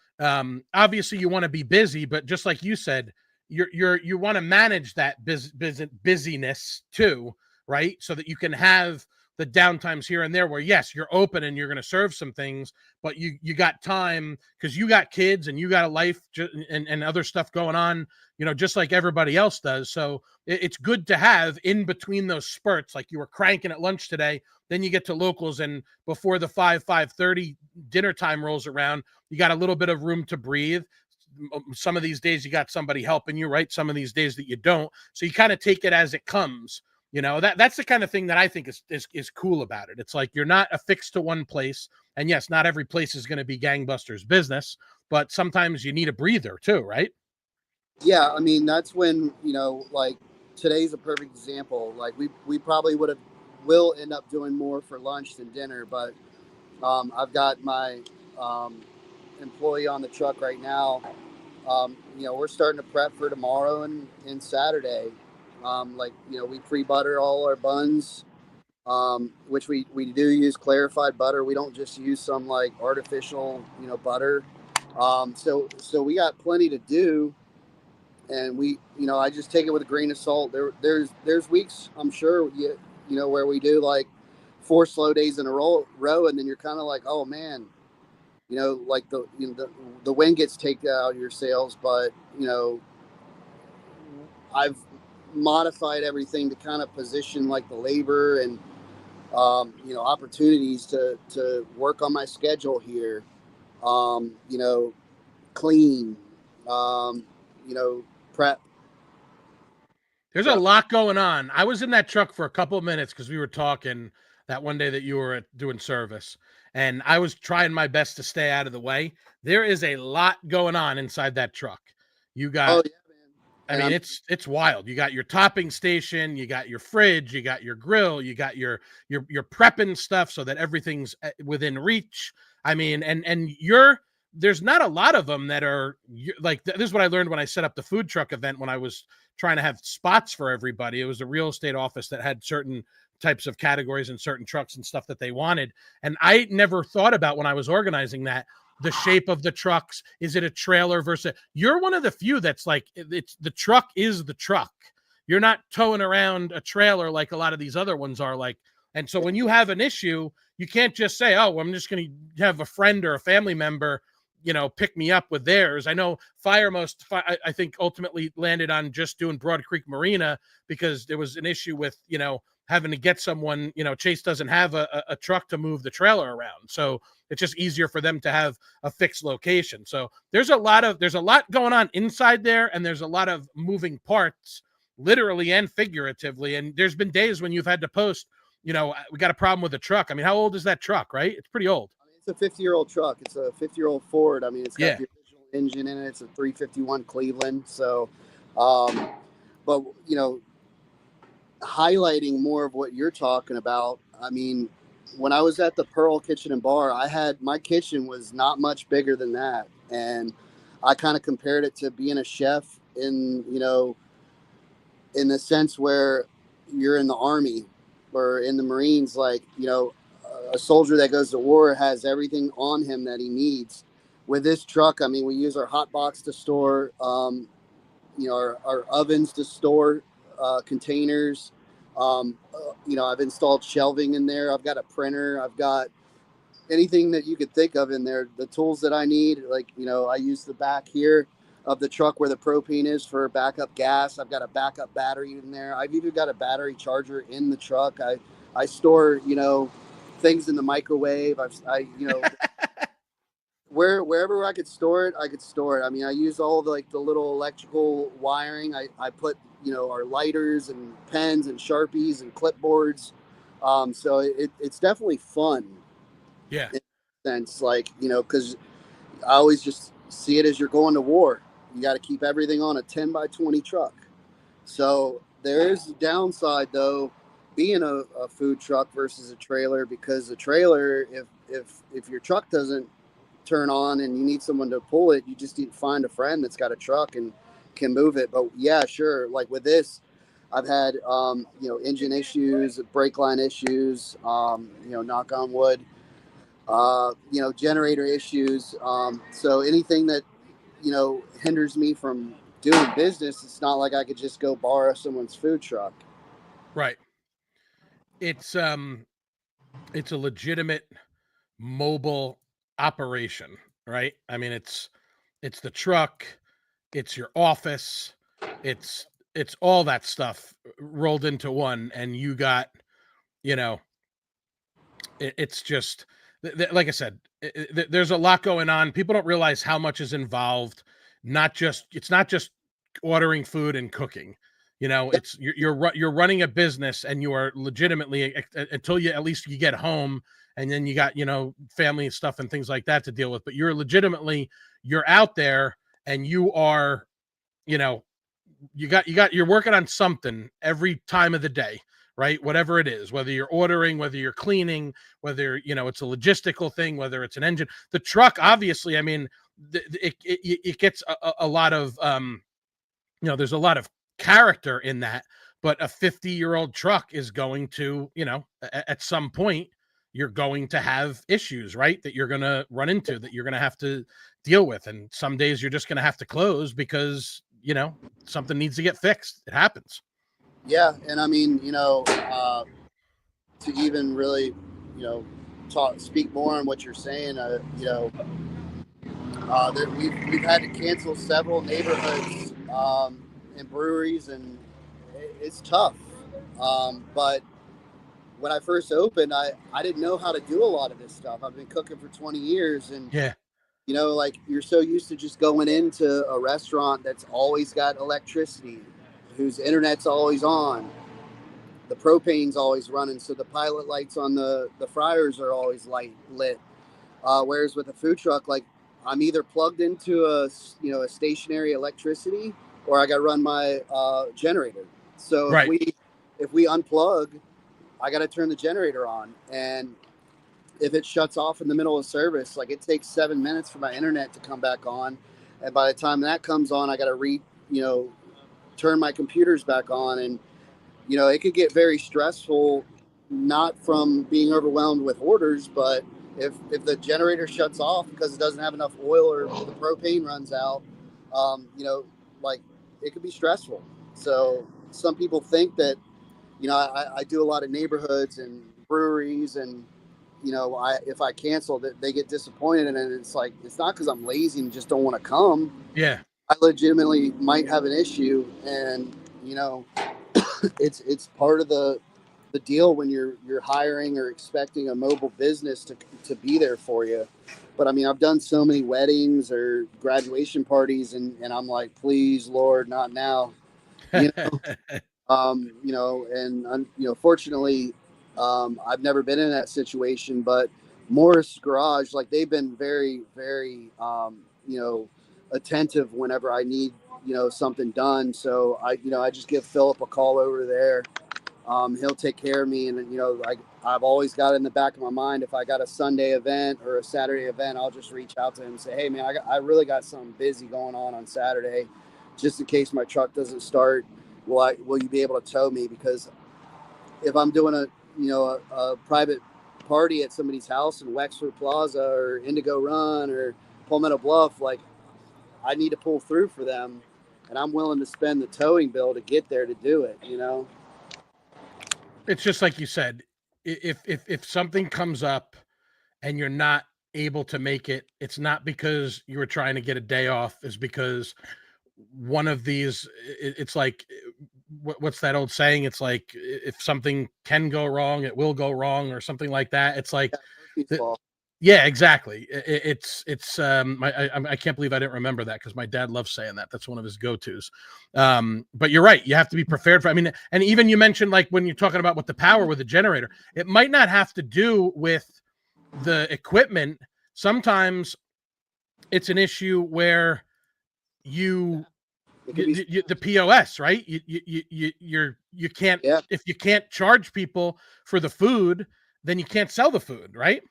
obviously you want to be busy, but just like you said, you want to manage that busyness too, right? So that you can have the downtimes here and there where, yes, you're open and you're going to serve some things, but you got time because you got kids and you got a life and other stuff going on, just like everybody else does. So it's good to have in between those spurts, like you were cranking at lunch today, then you get to locals, and before the 5:30 dinner time rolls around, you got a little bit of room to breathe. Some of these days you got somebody helping you, right? Some of these days that you don't. So you kind of take it as it comes. That's the kind of thing that I think is cool about it. It's like you're not affixed to one place. And yes, not every place is going to be gangbusters business, but sometimes you need a breather too, right? Yeah, I mean, that's when, like today's a perfect example. Like we probably will end up doing more for lunch than dinner, but I've got my employee on the truck right now. We're starting to prep for tomorrow and Saturday. We pre-butter all our buns. which we do use clarified butter. We don't just use some like artificial, butter. So we got plenty to do, and I just take it with a grain of salt. There's weeks, I'm sure, where we do like 4 slow days in a row, and then you're kind of like, oh man, like the wind gets taken out of your sails, but I've modified everything to kind of position like the labor and opportunities to work on my schedule here. Clean, prep. There's a lot going on. I was in that truck for a couple of minutes because we were talking that one day that you were doing service, and I was trying my best to stay out of the way. There is a lot going on inside that truck. You got, I mean, it's wild. You got your topping station, you got your fridge, you got your grill, you got your prepping stuff so that everything's within reach. I mean, and there's not a lot of them that are like, this is what I learned when I set up the food truck event, when I was trying to have spots for everybody. It was a real estate office that had certain types of categories and certain trucks and stuff that they wanted. And I never thought about, when I was organizing that, the shape of the trucks. Is it a trailer versus you're one of the few that's like, it's the truck is the truck. You're not towing around a trailer like a lot of these other ones are like. And so when you have an issue, you can't just say, oh, well, I'm just going to have a friend or a family member, pick me up with theirs. I know I think ultimately landed on just doing Broad Creek Marina because there was an issue with, having to get someone, Chase doesn't have a truck to move the trailer around. So it's just easier for them to have a fixed location. So there's a lot going on inside there, and there's a lot of moving parts, literally and figuratively. And there's been days when you've had to post, we got a problem with the truck. I mean, how old is that truck, right? It's pretty old. It's a 50-year-old truck. It's a 50-year-old Ford. I mean, it's got the original engine in it. It's a 351 Cleveland. So, but highlighting more of what you're talking about. I mean, when I was at the Pearl Kitchen and Bar, my kitchen was not much bigger than that, and I kind of compared it to being a chef in the sense where you're in the Army or in the Marines, like a soldier that goes to war has everything on him that he needs. With this truck, I mean, we use our hot box to store, our ovens to store containers. I've installed shelving in there. I've got a printer. I've got anything that you could think of in there. The tools that I need, like, I use the back here of the truck where the propane is for backup gas. I've got a backup battery in there. I've even got a battery charger in the truck. I store, things in the microwave. Wherever I could store it, I could store it. I mean, I use all the little electrical wiring. I put, our lighters and pens and Sharpies and clipboards. So it's definitely fun. Yeah. In a sense, because I always just see it as you're going to war. You got to keep everything on a 10 by 20 truck. So there is a downside, though, being a food truck versus a trailer, because the trailer, if your truck doesn't turn on and you need someone to pull it, you just need to find a friend that's got a truck and can move it. But yeah, sure. Like with this, I've had, engine issues, brake line issues, knock on wood, generator issues. So anything that, hinders me from doing business, it's not like I could just go borrow someone's food truck. Right. It's a legitimate mobile operation, right? I mean, it's the truck, it's your office, it's all that stuff rolled into one, and you got, it's just like I said, there's a lot going on. People don't realize how much is involved. It's not just ordering food and cooking. It's you're running a business, and you are legitimately, until at least you get home, and then you got family stuff and things like that to deal with. But you're out there, and you are, you're working on something every time of the day, right? Whatever it is, whether you're ordering, whether you're cleaning, whether it's a logistical thing, whether it's an engine. The truck, obviously, I mean, it gets a lot of there's a lot of character in that, but a 50-year-old truck is going to, at some point, you're going to have issues, right? That you're going to run into, that you're going to have to deal with. And some days you're just going to have to close because, something needs to get fixed. It happens. Yeah. And I mean, to even really, speak more on what you're saying, we've had to cancel several neighborhoods and breweries, and it's tough. But when I first opened, I didn't know how to do a lot of this stuff. I've been cooking for 20 years, and like you're so used to just going into a restaurant that's always got electricity, whose internet's always on, the propane's always running, so the pilot lights on the fryers are always lit. Whereas with a food truck, like I'm either plugged into a stationary electricity, or I got to run my generator. So if we unplug, I got to turn the generator on, and if it shuts off in the middle of service, like it takes 7 minutes for my internet to come back on, and by the time that comes on, I got to turn my computers back on, and it could get very stressful, not from being overwhelmed with orders, but if the generator shuts off because it doesn't have enough oil or the propane runs out, like it could be stressful. So some people think that, I do a lot of neighborhoods and breweries, and, if I cancel that, they get disappointed. And it's like, it's not because I'm lazy and just don't want to come. Yeah. I legitimately might have an issue, and, it's part of the deal when you're hiring or expecting a mobile business to be there for you. But I mean, I've done so many weddings or graduation parties, and I'm like, please, Lord, not now. Fortunately, I've never been in that situation, but Morris Garage, like they've been very, very, attentive whenever I need, something done. So I just give Philip a call over there. He'll take care of me. And, I've always got it in the back of my mind. If I got a Sunday event or a Saturday event, I'll just reach out to him and say, hey man, I really got something busy going on Saturday, just in case my truck doesn't start. Will you be able to tow me? Because if I'm doing a private party at somebody's house in Wexford Plaza or Indigo Run or Palmetto Bluff, like I need to pull through for them, and I'm willing to spend the towing bill to get there to do it. It's just like you said, if something comes up and you're not able to make it, it's not because you were trying to get a day off. It's because one of these, it's like, what's that old saying? It's like, if something can go wrong, it will go wrong, or something like that. It's like, yeah, exactly. I can't believe I didn't remember that, because my dad loves saying that. That's one of his go-tos. But you're right. You have to be prepared for, and even you mentioned, like, when you're talking about with the power with the generator, it might not have to do with the equipment. Sometimes it's an issue where the POS, right? You can't, if you can't charge people for the food, then you can't sell the food, right?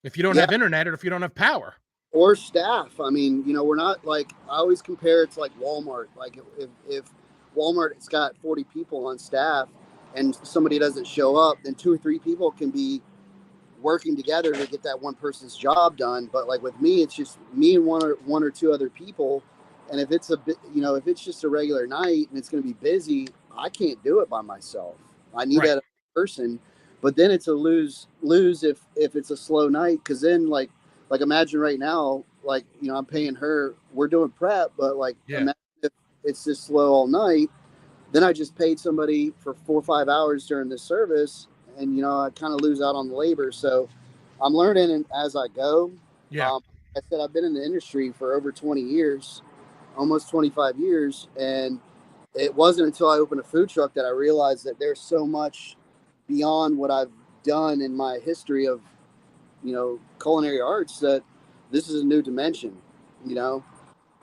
If you don't have internet, or if you don't have power or staff. I mean, we're not like, I always compare it to like Walmart. Like if Walmart has got 40 people on staff and somebody doesn't show up, then 2 or 3 people can be working together to get that one person's job done. But like with me, it's just me and one or 2 other people. And if it's if it's just a regular night and it's going to be busy, I can't do it by myself. I need that person. But then it's a lose if it's a slow night, because then like imagine right now, like, I'm paying her, we're doing prep, but like imagine if it's just slow all night, then I just paid somebody for 4 or 5 hours during this service, and I kind of lose out on the labor. So I'm learning as I go. I said I've been in the industry for over 20 years, almost 25 years, and it wasn't until I opened a food truck that I realized that there's so much beyond what I've done in my history of, culinary arts, that this is a new dimension,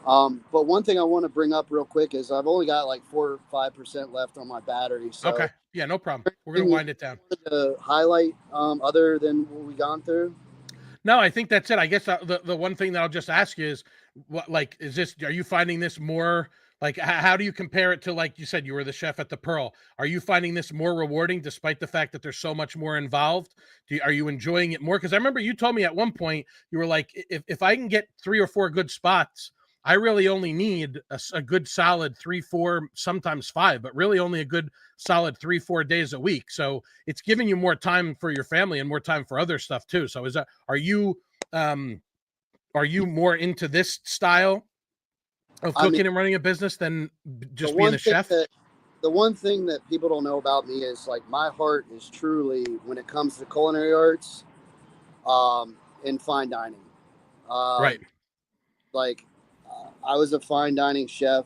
But one thing I want to bring up real quick is I've only got like 4 or 5% left on my battery. So okay. Yeah, no problem. We're going to wind it down. To highlight other than what we've gone through? No, I think that's it. I guess the one thing that I'll just ask you is, what, like, are you finding this more Like, how do you compare it to, like you said, you were the chef at the Pearl? Are you finding this more rewarding despite the fact that there's so much more involved? Are you enjoying it more? Because I remember you told me at one point, you were like, if I can get 3 or 4 good spots, I really only need a good solid 3, 4, sometimes 5, but really only a good solid 3, 4 days a week. So it's giving you more time for your family and more time for other stuff too. So are you more into this style of cooking and running a business than just being a chef? The one thing that people don't know about me is, like, my heart is truly, when it comes to culinary arts, and fine dining. Right. Like, I was a fine dining chef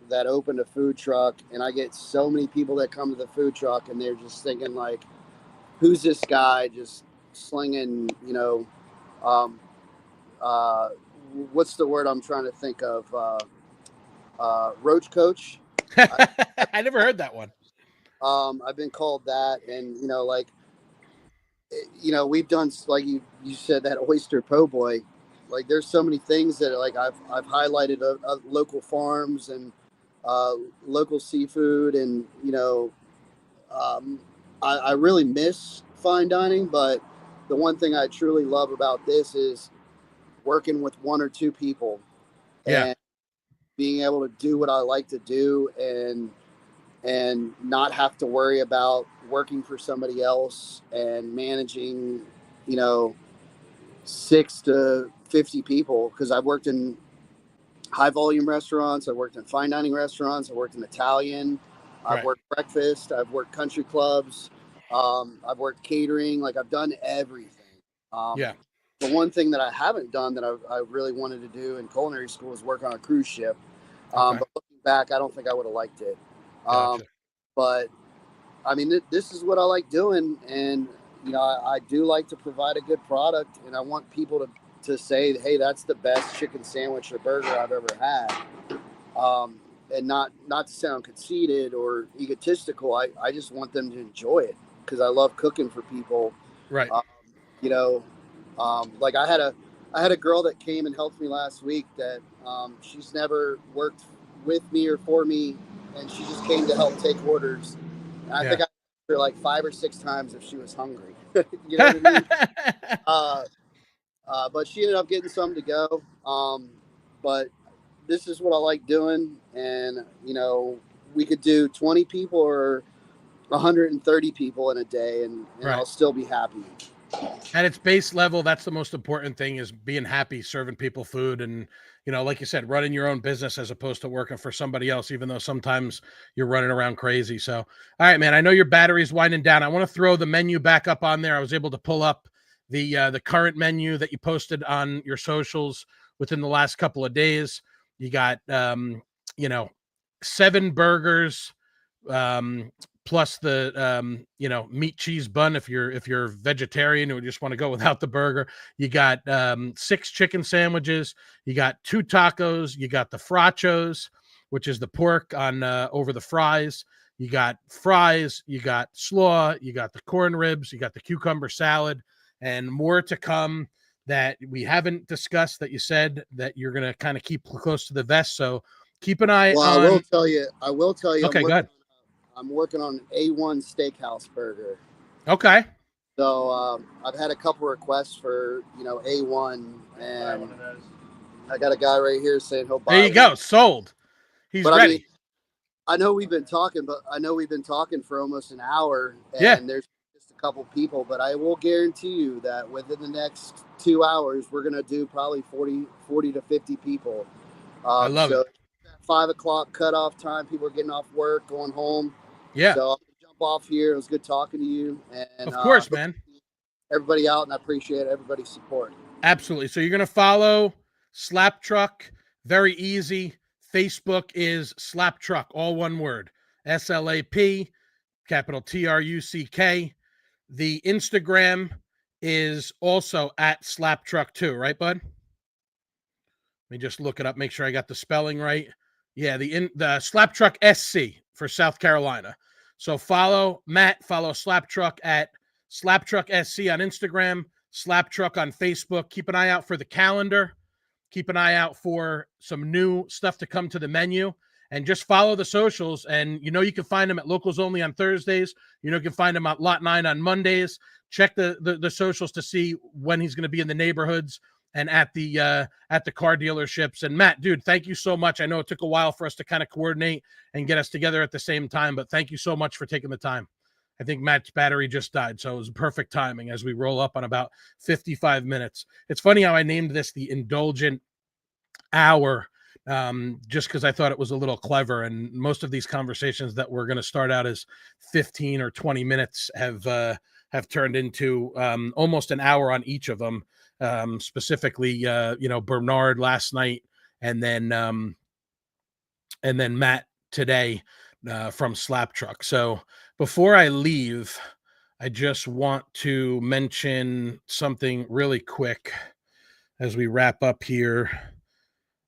that opened a food truck, and I get so many people that come to the food truck and they're just thinking, like, who's this guy just slinging, what's the word I'm trying to think of? Roach coach. I never heard that one. I've been called that, and we've done, like you said, that oyster po' boy. Like, there's so many things that, like, I've highlighted local farms and local seafood, and I really miss fine dining, but the one thing I truly love about this is working with 1 or 2 people, and being able to do what I like to do, and not have to worry about working for somebody else and managing, 6 to 50 people. Because I've worked in high volume restaurants, I've worked in fine dining restaurants, I've worked in Italian, I've worked breakfast, I've worked country clubs, I've worked catering. Like, I've done everything. The one thing that I haven't done that I really wanted to do in culinary school is work on a cruise ship. But looking back, I don't think I would have liked it. Gotcha. But I mean, this is what I like doing, and I do like to provide a good product, and I want people to say, hey, that's the best chicken sandwich or burger I've ever had. And not to sound conceited or egotistical, I just want them to enjoy it, because I love cooking for people. Right. Like, I had a girl that came and helped me last week that she's never worked with me or for me, and she just came to help take orders. And I think I asked her like 5 or 6 times if she was hungry. You know what I mean? But she ended up getting some to go. But this is what I like doing, and we could do 20 people or 130 people in a day, and I'll still be happy. At its base level, that's the most important thing, is being happy, serving people food, and like you said, running your own business as opposed to working for somebody else, even though sometimes you're running around crazy. So, all right, man, I know your battery's winding down. I want to throw the menu back up on there. I was able to pull up the current menu that you posted on your socials within the last couple of days. You got 7 burgers, plus the meat cheese bun if you're vegetarian or just want to go without the burger. You got 6 chicken sandwiches, you got 2 tacos, you got the frachos, which is the pork on over the fries, you got fries, you got slaw, you got the corn ribs, you got the cucumber salad, and more to come that we haven't discussed, that you said that you're going to kind of keep close to the vest. So keep an eye on. I will tell you. Okay, good. I'm working on an A1 steakhouse burger. Okay. So I've had a couple requests for A1, and I got a guy right here saying he'll buy. There you go, sold. He's ready. I mean, I know we've been talking for almost an hour, and there's just a couple people, but I will guarantee you that within the next 2 hours, we're gonna do probably 40 to 50 people. I love it. 5 o'clock cutoff time. People are getting off work, going home. Yeah. So I'm gonna jump off here. It was good talking to you. And of course, man. Everybody out, and I appreciate everybody's support. Absolutely. So you're gonna follow SlapTruck. Very easy. Facebook is SlapTruck, all one word. SLAP, capital TRUCK. The Instagram is also at SlapTruck too, right, bud? Let me just look it up, make sure I got the spelling right. Yeah, the SlapTruck SC for South Carolina. So follow Matt, follow SlapTruck at SlapTruck SC on Instagram, SlapTruck on Facebook. Keep an eye out for the calendar. Keep an eye out for some new stuff to come to the menu. and just follow the socials. And you can find him at Locals Only on Thursdays. You can find him at Lot 9 on Mondays. Check the socials to see when he's going to be in the neighborhoods and at the car dealerships. And Matt, dude, thank you so much. I know it took a while for us to kind of coordinate and get us together at the same time, but thank you so much for taking the time. I think Matt's battery just died, so it was perfect timing as we roll up on about 55 minutes. It's funny how I named this the Indulgent Hour, just because I thought it was a little clever. And most of these conversations that we're going to start out as 15 or 20 minutes have turned into almost an hour on each of them. Specifically, Bernard last night, and then Matt today from SlapTruck. So before I leave, I just want to mention something really quick as we wrap up here.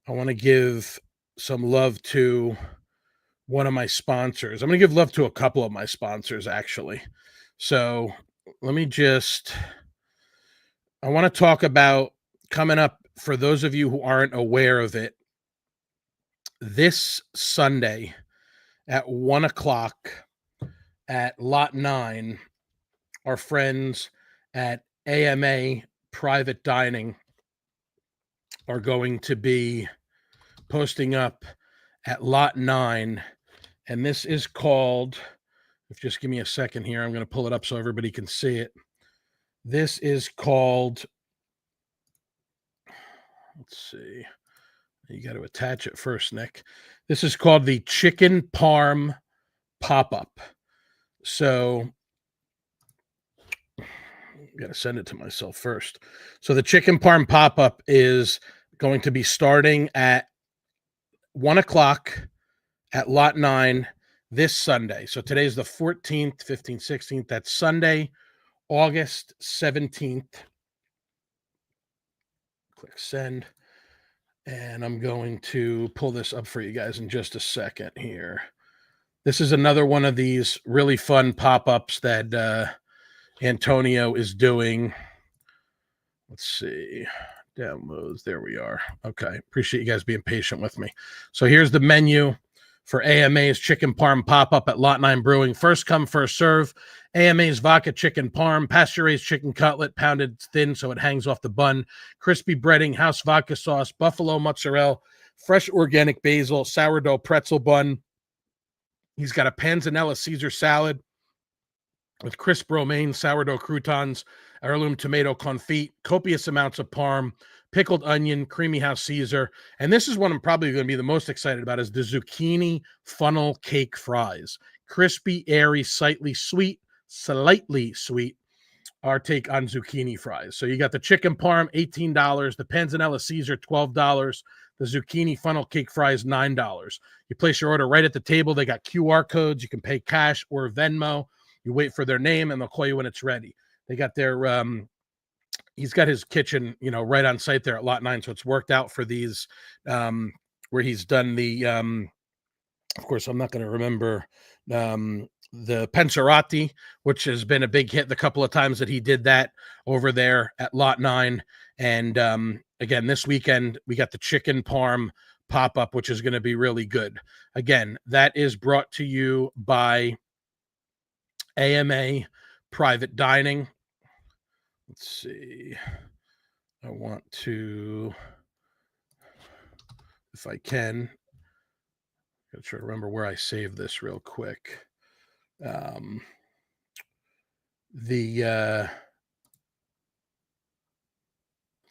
I want to give some love to one of my sponsors. I'm going to give love to a couple of my sponsors, actually. So I want to talk about coming up, for those of you who aren't aware of it, this Sunday at 1:00 at Lot 9, our friends at AMA Private Dining are going to be posting up at Lot 9. And this is called, just give me a second here, I'm going to pull it up so everybody can see it. This is called, let's see, you got to attach it first, Nick. This is called the Chicken Parm Pop-Up. So got to send it to myself first. So the Chicken Parm Pop-Up is going to be starting at 1:00 at Lot 9 this Sunday. So today's the 14th, 15th, 16th. That's Sunday, August 17th. Click send. And I'm going to pull this up for you guys in just a second here. This is another one of these really fun pop-ups that Antonio is doing. Let's see. Downloads. There we are. Okay. Appreciate you guys being patient with me. So here's the menu for AMA's Chicken Parm Pop-Up at Lot 9 Brewing. First come, first serve. AMA's Vodka Chicken Parm, pasture-raised chicken cutlet, pounded thin so it hangs off the bun, crispy breading, house vodka sauce, buffalo mozzarella, fresh organic basil, sourdough pretzel bun. He's got a panzanella Caesar salad with crisp romaine, sourdough croutons, heirloom tomato confit, copious amounts of parm, pickled onion, creamy house Caesar. And this is what I'm probably going to be the most excited about, is the zucchini funnel cake fries. Crispy, airy, slightly sweet, our take on zucchini fries. So you got the chicken parm, $18, the panzanella Caesar, $12, the zucchini funnel cake fries, $9. You place your order right at the table. They got QR codes. You can pay cash or Venmo. You wait for their name and they'll call you when it's ready. They got their he's got his kitchen, right on site there at Lot 9. So it's worked out for these where he's done the of course, I'm not going to remember the Penserati, which has been a big hit the couple of times that he did that over there at Lot 9. And again, this weekend, we got the Chicken Parm Pop-Up, which is going to be really good. Again, that is brought to you by AMA Private Dining. Let's see. I want to, if I can, I'm try to remember where I saved this real quick. Let's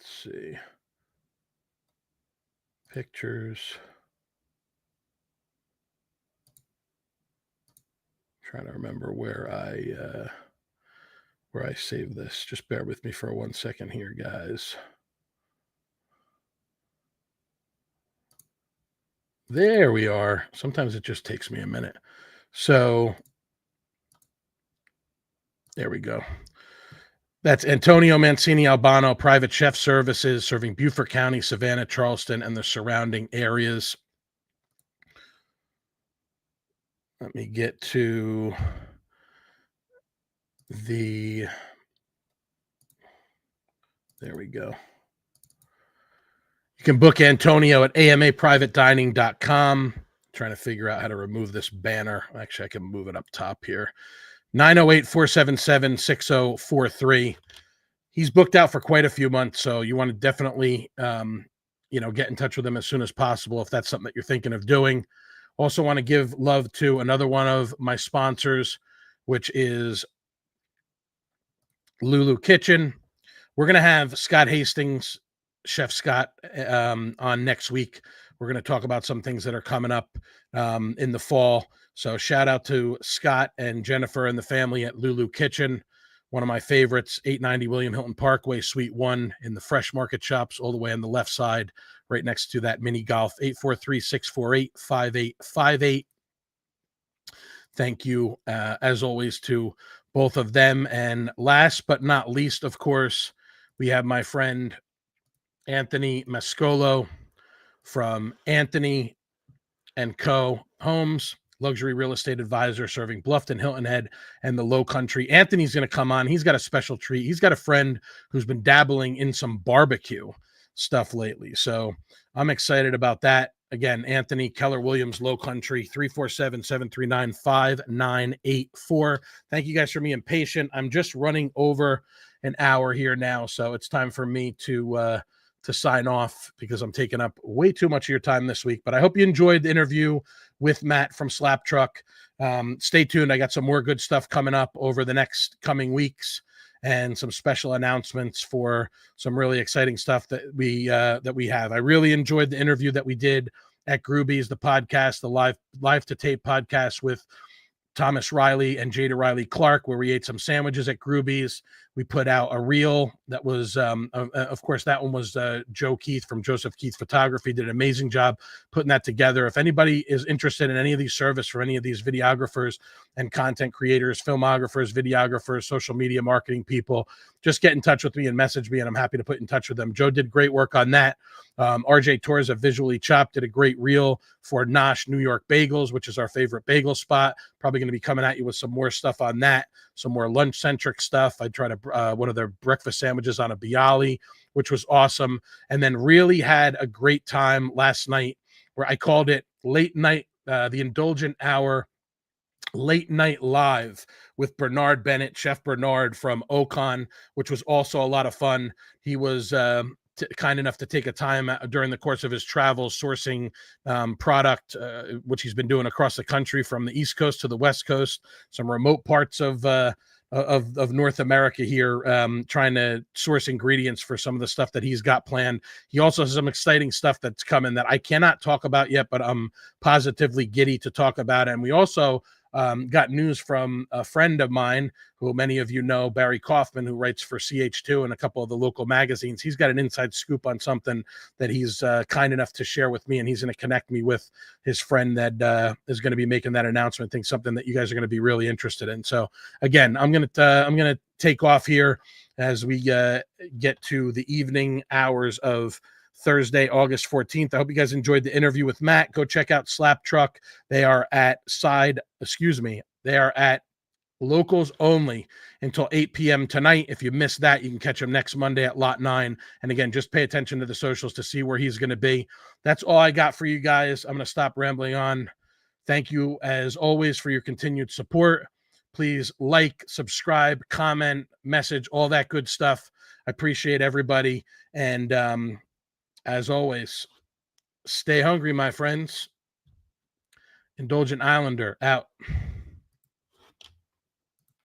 see, pictures. Trying to remember where I saved this. Just bear with me for 1 second here, guys. There we are. Sometimes it just takes me a minute. So there we go. That's Antonio Mancini Albano, Private Chef Services, serving Beaufort County, Savannah, Charleston, and the surrounding areas. Let me get to the, there we go. You can book Antonio at amaprivatedining.com. Trying to figure out how to remove this banner. Actually, I can move it up top here. 908-477-6043. He's booked out for quite a few months, so you want to definitely, get in touch with him as soon as possible if that's something that you're thinking of doing. Also want to give love to another one of my sponsors, which is Lulu Kitchen. We're going to have Scott Hastings, Chef Scott, on next week. We're going to talk about some things that are coming up in the fall. So shout out to Scott and Jennifer and the family at Lulu Kitchen. One of my favorites, 890 William Hilton Parkway, Suite 1 in the Fresh Market Shops, all the way on the left side, right next to that mini golf, 843-648-5858. Thank you, as always, to both of them. And last but not least, of course, we have my friend Anthony Mascolo from Anthony & Co. Homes, luxury real estate advisor serving Bluffton, Hilton Head, and the Low Country. Anthony's going to come on. He's got a special treat. He's got a friend who's been dabbling in some barbecue stuff lately. So I'm excited about that. Again, Anthony, Keller Williams, Low Country, 347-739-5984. Thank you guys for being patient. I'm just running over an hour here now, so it's time for me to sign off because I'm taking up way too much of your time this week. But I hope you enjoyed the interview with Matt from SlapTruck. Stay tuned. I got some more good stuff coming up over the next coming weeks and some special announcements for some really exciting stuff that we have. I really enjoyed the interview that we did at Grooby's, the podcast, the live to tape podcast with Thomas Riley and Jada Riley Clark, where we ate some sandwiches at Grooby's. We put out a reel that was, of course, that one was Joe Keith from Joseph Keith Photography. Did an amazing job putting that together. If anybody is interested in any of these service for any of these videographers and content creators, filmographers, videographers, social media marketing people, just get in touch with me and message me, and I'm happy to put in touch with them. Joe did great work on that. RJ Torres of Visually Chopped did a great reel for Nosh New York Bagels, which is our favorite bagel spot. Probably going to be coming at you with some more stuff on that, some more lunch-centric stuff. I tried one of their breakfast sandwiches on a Bialy, which was awesome. And then really had a great time last night where I called it late night, the Indulgent Hour, late night live with Bernard Bennett, Chef Bernard from Ocon, which was also a lot of fun. He was kind enough to take a time during the course of his travels sourcing product, which he's been doing across the country from the East Coast to the West Coast, some remote parts of North America here, trying to source ingredients for some of the stuff that he's got planned. He also has some exciting stuff that's coming that I cannot talk about yet, but I'm positively giddy to talk about it. And we also got news from a friend of mine who many of you know, Barry Kaufman, who writes for CH2 and a couple of the local magazines. He's got an inside scoop on something that he's kind enough to share with me, and he's going to connect me with his friend that is going to be making that announcement. I think something that you guys are going to be really interested in. So again, I'm going to take off here as we get to the evening hours of Thursday, August 14th. I hope you guys enjoyed the interview with Matt. Go check out SlapTruck. They are at Locals Only until 8 p.m. tonight. If you missed that, you can catch him next Monday at Lot 9. And again, just pay attention to the socials to see where he's going to be. That's all I got for you guys. I'm going to stop rambling on. Thank you, as always, for your continued support. Please like, subscribe, comment, message, all that good stuff. I appreciate everybody. And as always, stay hungry, my friends. Indulgent Islander out.